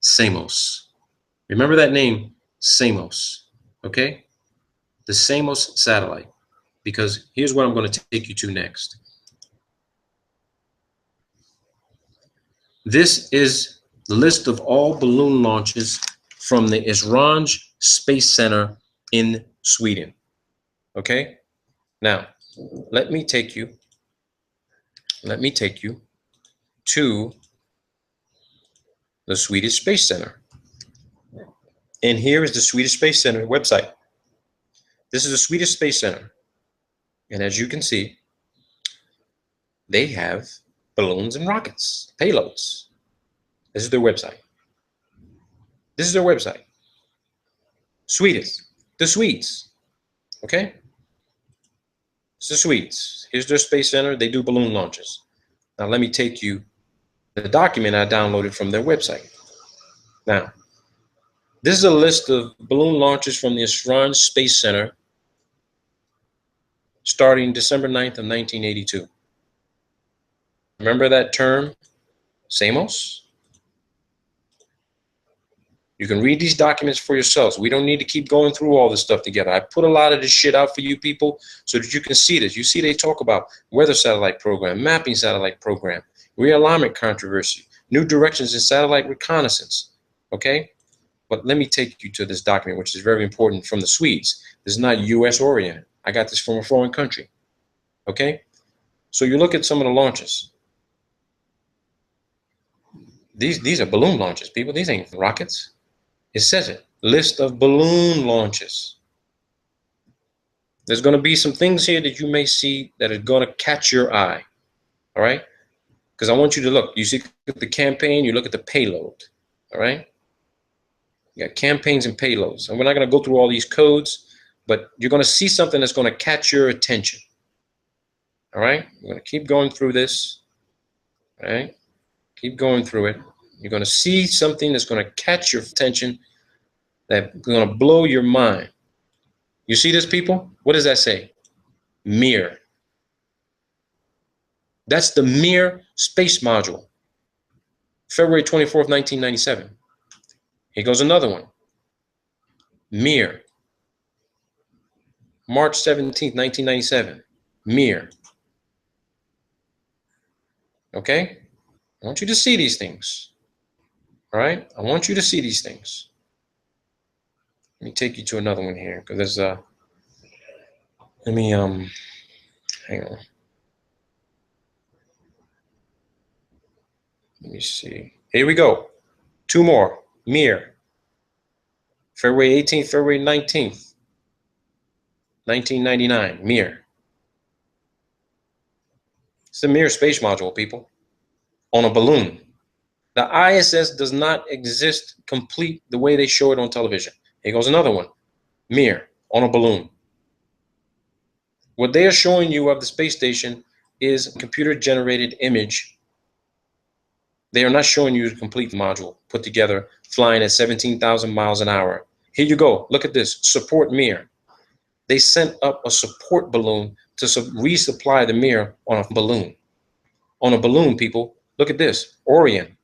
SAMOS. Remember that name, SAMOS, okay? The SAMOS satellite, because here's what I'm going to take you to next. This is the list of all balloon launches from the Esrange Space Center in Sweden. Okay? Now, let me take you to the Swedish Space Center. And here is the Swedish Space Center website. This is the Swedish Space Center. And as you can see, they have balloons and rockets, payloads. This is their website. This is their website. Swedes, the Swedes, okay? It's the Swedes. Here's their space center. They do balloon launches. Now let me take you to the document I downloaded from their website. Now, this is a list of balloon launches from the Esrange Space Center starting December 9th of 1982. Remember that term, SAMOS? You can read these documents for yourselves. We don't need to keep going through all this stuff together. I put a lot of this shit out for you people so that you can see this. You see they talk about weather satellite program, mapping satellite program, realignment controversy, new directions in satellite reconnaissance, okay? But let me take you to this document, which is very important from the Swedes. This is not US oriented. I got this from a foreign country, okay? So you look at some of the launches. These are balloon launches, people. These ain't rockets. It says it, list of balloon launches. There's going to be some things here that you may see that are going to catch your eye, all right? Because I want you to look. You see the campaign, you look at the payload, all right? You got campaigns and payloads. And we're not going to go through all these codes, but you're going to see something that's going to catch your attention. All right? We're going to keep going through this. All right? Keep going through it. You're going to see something that's going to catch your attention, that's going to blow your mind. You see this, people? What does that say? Mir. That's the Mir space module. February 24th, 1997. Here goes another one. Mir. March 17th, 1997. Mir. Okay? I want you to see these things. All right? I want you to see these things. Let me take you to another one here, because there's let me hang on. Let me see. Here we go. Two more. Mir. February 18th, February 19th, 1999. Mir. It's the Mir space module, people. On a balloon. The ISS does not exist complete the way they show it on television. Here goes another one. Mir. On a balloon. What they are showing you of the space station is a computer-generated image. They are not showing you the complete module put together, flying at 17,000 miles an hour. Here you go. Look at this. Support Mir. They sent up a support balloon to resupply the Mir on a balloon. On a balloon, people. Look at this. Orion.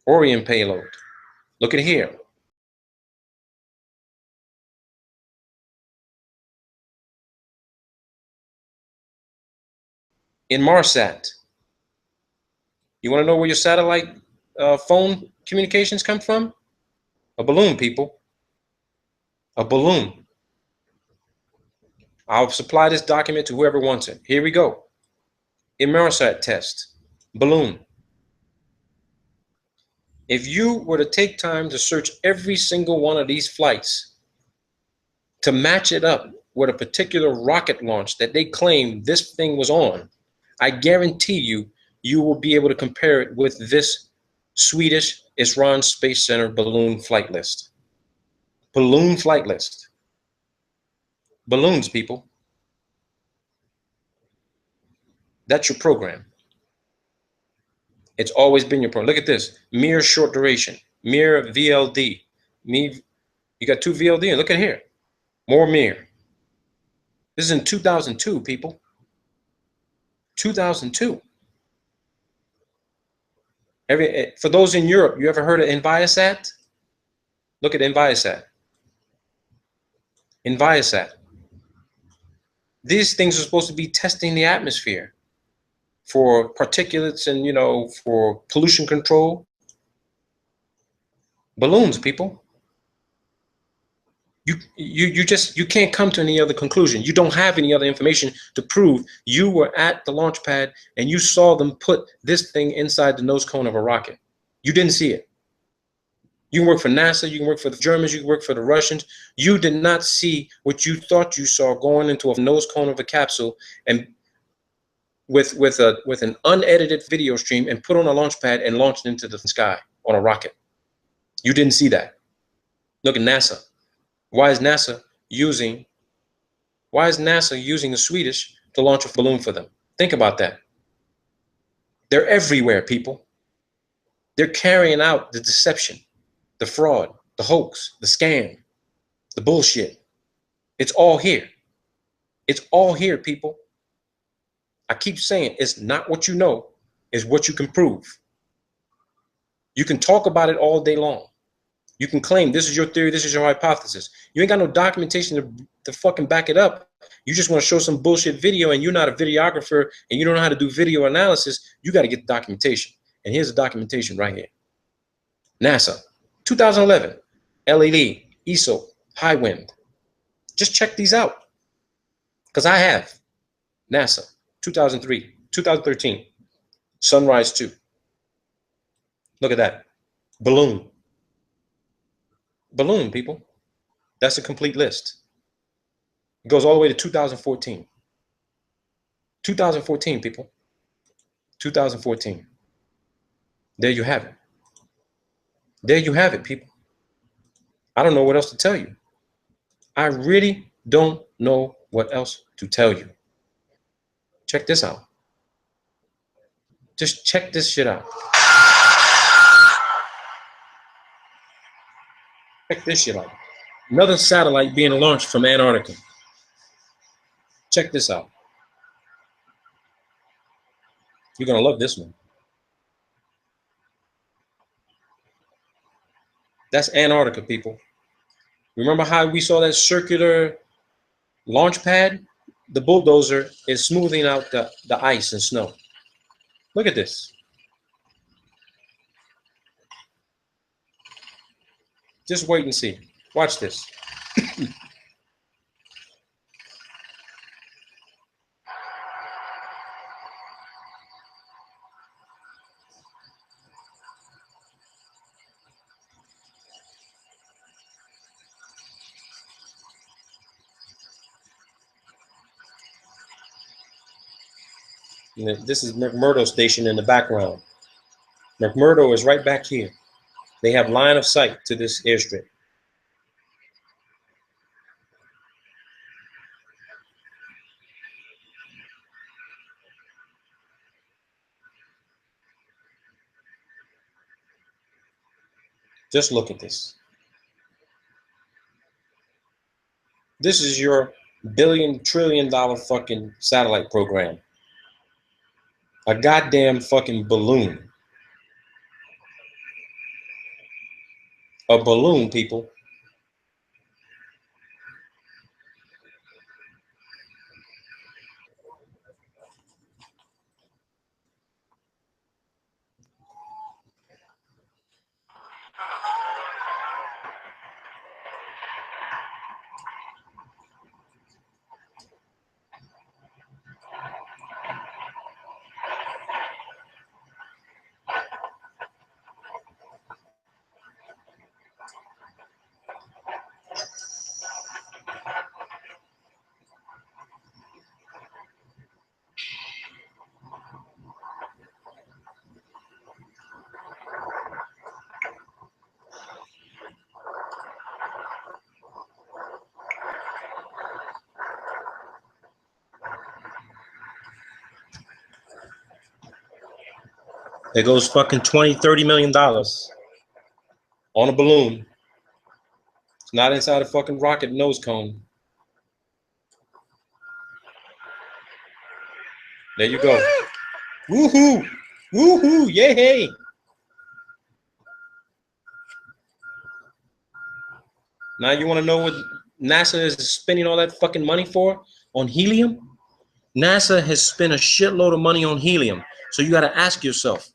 Orion payload. Look at here. Inmarsat. You want to know where your satellite phone communications come from? A balloon, people. A balloon. I'll supply this document to whoever wants it. Here we go. Inmarsat test. Balloon. If you were to take time to search every single one of these flights to match it up with a particular rocket launch that they claim this thing was on, I guarantee you, you will be able to compare it with this Swedish Esran Space Center balloon flight list. Balloon flight list. Balloons, people. That's your program. It's always been your program. Look at this. Mir short duration. Mir VLD. You got two VLD. Look at here. More Mir. This is in 2002, people. 2002. For those in Europe, you ever heard of Enviasat? Look at Enviasat. Enviasat. These things are supposed to be testing the atmosphere for particulates and, you know, for pollution control. Balloons, people. You can't come to any other conclusion. You don't have any other information to prove you were at the launch pad and you saw them put this thing inside the nose cone of a rocket. You didn't see it. You can work for NASA, you can work for the Germans, you can work for the Russians. You did not see what you thought you saw going into a nose cone of a capsule and with an unedited video stream and put on a launch pad and launched into the sky on a rocket. You didn't see that. Look at NASA. Why is NASA using the Swedish to launch a balloon for them? Think about that. They're everywhere, people. They're carrying out the deception, the fraud, the hoax, the scam, the bullshit. It's all here. It's all here, people. I keep saying it's not what you know, it's what you can prove. You can talk about it all day long. You can claim this is your theory, this is your hypothesis. You ain't got no documentation to fucking back it up. You just want to show some bullshit video and you're not a videographer and you don't know how to do video analysis. You got to get the documentation. And here's the documentation right here. NASA, 2011, LAD, ESO, high wind. Just check these out. Because I have. NASA, 2003, 2013, Sunrise 2. Look at that. Balloon. Balloon, people. That's a complete list. It goes all the way to 2014. 2014, people. 2014. There you have it. There you have it, people. I don't know what else to tell you. I really don't know what else to tell you. Check this out. Just check this shit out. Check this shit out. Another satellite being launched from Antarctica. Check this out. You're going to love this one. That's Antarctica, people. Remember how we saw that circular launch pad? The bulldozer is smoothing out the ice and snow. Look at this. Just wait and see. Watch this. This is McMurdo Station in the background. McMurdo is right back here. They have line of sight to this airstrip. Just look at this. This is your billion, trillion dollar fucking satellite program. A goddamn fucking balloon. A balloon, people. There goes fucking $20-30 million on a balloon. It's not inside a fucking rocket nose cone. There you go. Woohoo! Woohoo! Yay! Now you want to know what NASA is spending all that fucking money for? On helium? NASA has spent a shitload of money on helium. So you got to ask yourself,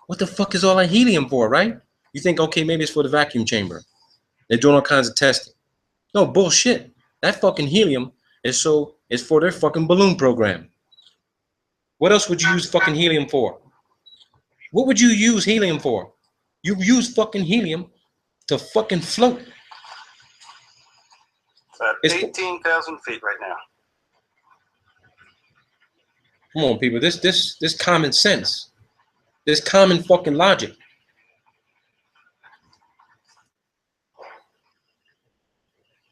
what the fuck is all that helium for, right? You think, okay, maybe it's for the vacuum chamber. They're doing all kinds of testing. No, bullshit. That fucking helium is for their fucking balloon program. What else would you use fucking helium for? What would you use helium for? You use fucking helium to fucking float. It's at 18,000 feet right now. Come on, people. This common sense. This common fucking logic.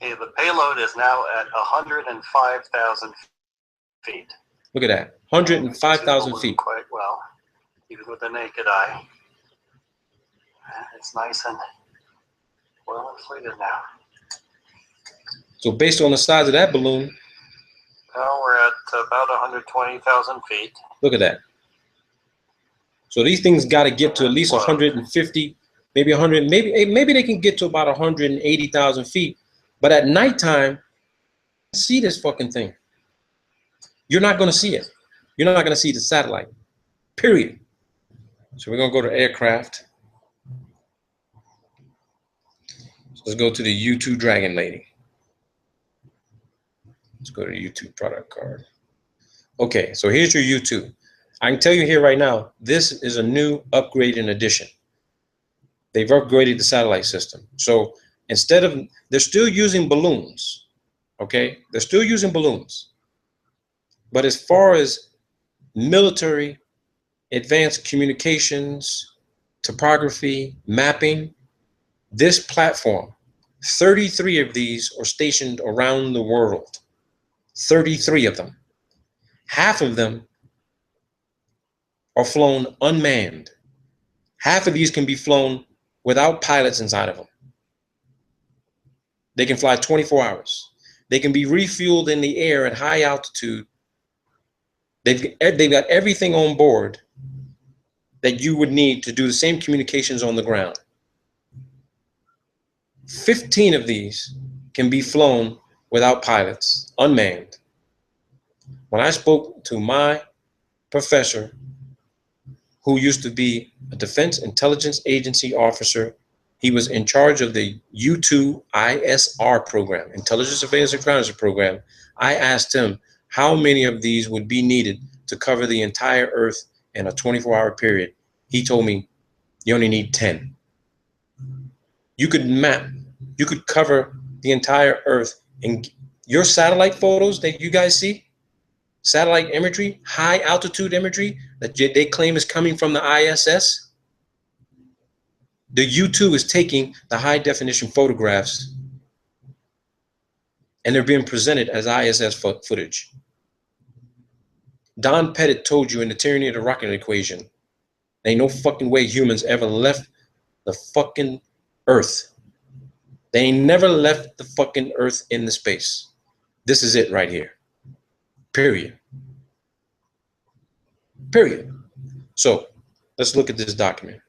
Okay, the payload is now at 105,000 feet. Look at that. 105,000 feet. Quite well, even with the naked eye. It's nice and well inflated now. So based on the size of that balloon, now we're at about 120,000 feet. Look at that. So these things got to get to at least 150, maybe 100, maybe they can get to about 180,000 feet. But at nighttime, see this fucking thing. You're not going to see it. You're not going to see the satellite. Period. So we're going to go to aircraft. So let's go to the U2 Dragon Lady. Let's go to the U2 product card. Okay, so here's your U2. I can tell you here right now, this is a new upgraded edition. They've upgraded the satellite system. So instead of, they're still using balloons, okay? They're still using balloons. But as far as military, advanced communications, topography, mapping, this platform 33 of these are stationed around the world. 33 of them. Half of them are flown unmanned. Half of these can be flown without pilots inside of them. They can fly 24 hours. They can be refueled in the air at high altitude. They've got everything on board that you would need to do the same communications on the ground. 15 of these can be flown without pilots, unmanned. When I spoke to my professor, who used to be a Defense Intelligence Agency officer, he was in charge of the U-2 ISR program, Intelligence Surveillance Reconnaissance program. I asked him how many of these would be needed to cover the entire Earth in a 24-hour period. He told me, you only need 10. You could cover the entire Earth. And your satellite photos that you guys see, satellite imagery, high altitude imagery that they claim is coming from the ISS, the U-2 is taking the high definition photographs and they're being presented as ISS footage. Don Pettit told you in the Tyranny of the Rocket Equation, there ain't no fucking way humans ever left the fucking Earth. They ain't never left the fucking Earth in the space. This is it right here. Period. Period. So let's look at this document.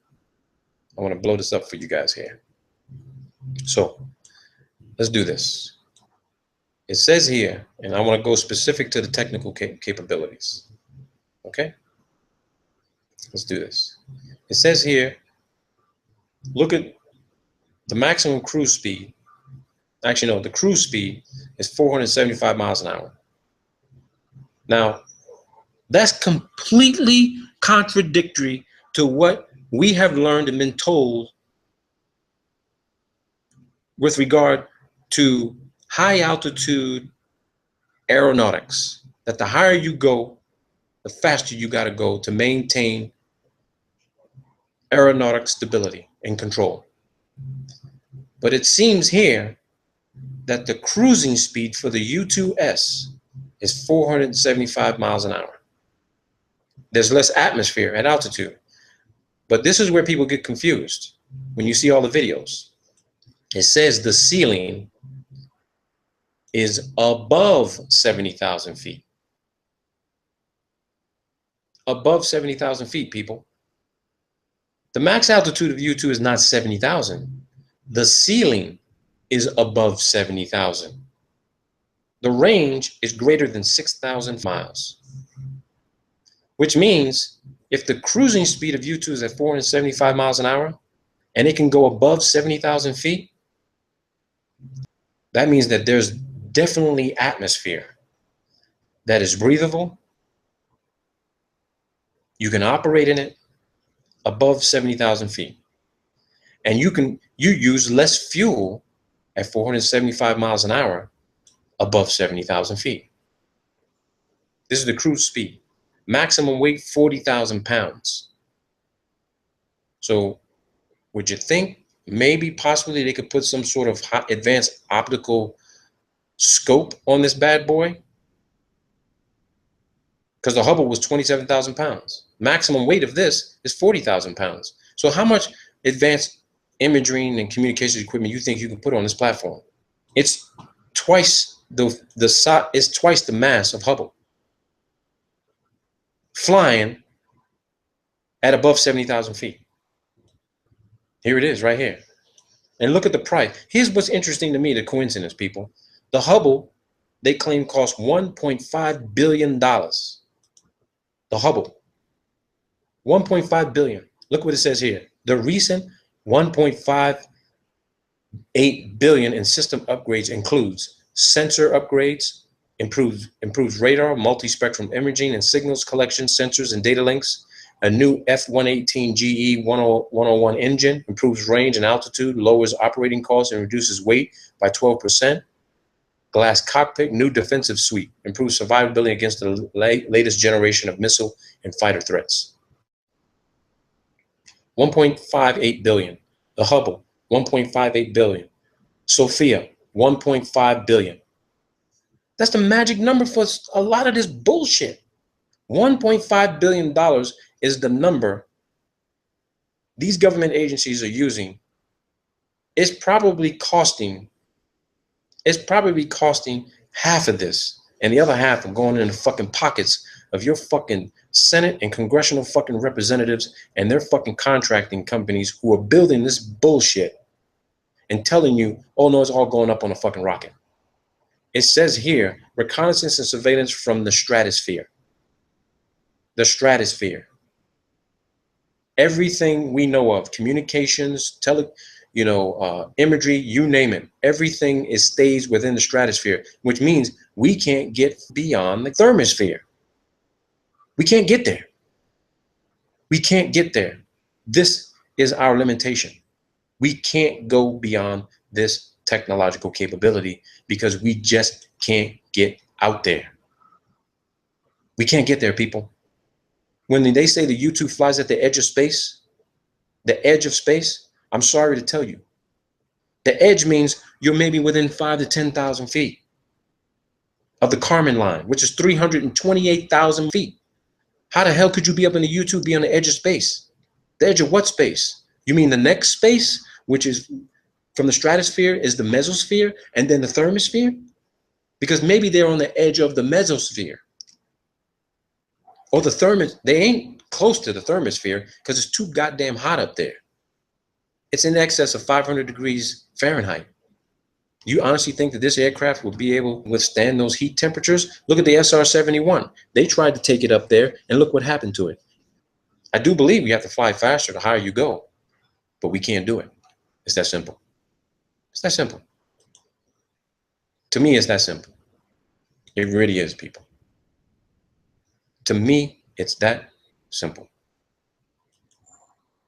I want to blow this up for you guys here. So let's do this. It says here, and I want to go specific to the technical capabilities. Okay? Let's do this. It says here, look at the maximum cruise speed. Actually, no, the cruise speed is 475 miles an hour. Now, that's completely contradictory to what we have learned and been told with regard to high altitude aeronautics, that the higher you go, the faster you got to go to maintain aeronautic stability and control. But it seems here that the cruising speed for the U-2S is 475 miles an hour. There's less atmosphere at altitude. But this is where people get confused when you see all the videos. It says the ceiling is above 70,000 feet. Above 70,000 feet, people. The max altitude of U-2 is not 70,000. The ceiling is above 70,000. The range is greater than 6,000 miles. Which means if the cruising speed of U-2 is at 475 miles an hour and it can go above 70,000 feet, that means that there's definitely atmosphere that is breathable. You can operate in it above 70,000 feet. And you use less fuel at 475 miles an hour above 70,000 feet. This is the cruise speed. Maximum weight, 40,000 pounds. So would you think maybe possibly they could put some sort of advanced optical scope on this bad boy? Because the Hubble was 27,000 pounds. Maximum weight of this is 40,000 pounds. So how much advanced imaging and communications equipment you think you can put on this platform? It's twice it's twice the mass of Hubble, flying at above 70,000 feet. Here it is right here. And look at the price. Here's what's interesting to me, the coincidence, people. The Hubble, they claim, cost $1.5 billion. The Hubble, 1.5 billion. Look what it says here. The recent 1.58 billion in system upgrades includes sensor upgrades, improves radar, multi-spectrum imaging and signals collection, sensors and data links, a new F-118 GE 101 engine, improves range and altitude, lowers operating costs and reduces weight by 12%. Glass cockpit, new defensive suite, improves survivability against the latest generation of missile and fighter threats. 1.58 billion. The Hubble, 1.58 billion. Sophia, 1.5 billion. That's the magic number for a lot of this bullshit. $1.5 billion is the number these government agencies are using. It's probably costing half of this, and the other half are going in the fucking pockets of your fucking Senate and congressional fucking representatives and their fucking contracting companies who are building this bullshit and telling you, oh no, it's all going up on a fucking rocket. It says here, reconnaissance and surveillance from the stratosphere. The stratosphere. Everything we know of, communications, imagery, you name it, everything stays within the stratosphere, which means we can't get beyond the thermosphere. We can't get there. We can't get there. This is our limitation. We can't go beyond this technological capability because we just can't get out there. We can't get there, people. When they say the U-2 flies at the edge of space, I'm sorry to tell you, the edge means you're maybe within 5,000 to 10,000 feet of the Kármán line, which is 328,000 feet. How the hell could you be up in the U-2, be on the edge of space? The edge of what space? You mean the next space, which is from the stratosphere, is the mesosphere, and then the thermosphere? Because maybe they're on the edge of the mesosphere. Or they ain't close to the thermosphere because it's too goddamn hot up there. It's in excess of 500 degrees Fahrenheit. You honestly think that this aircraft will be able to withstand those heat temperatures? Look at the SR-71. They tried to take it up there, and look what happened to it. I do believe we have to fly faster the higher you go, but we can't do it. It's that simple. It's that simple. To me, it's that simple. It really is, people. To me, it's that simple.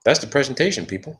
That's the presentation, people.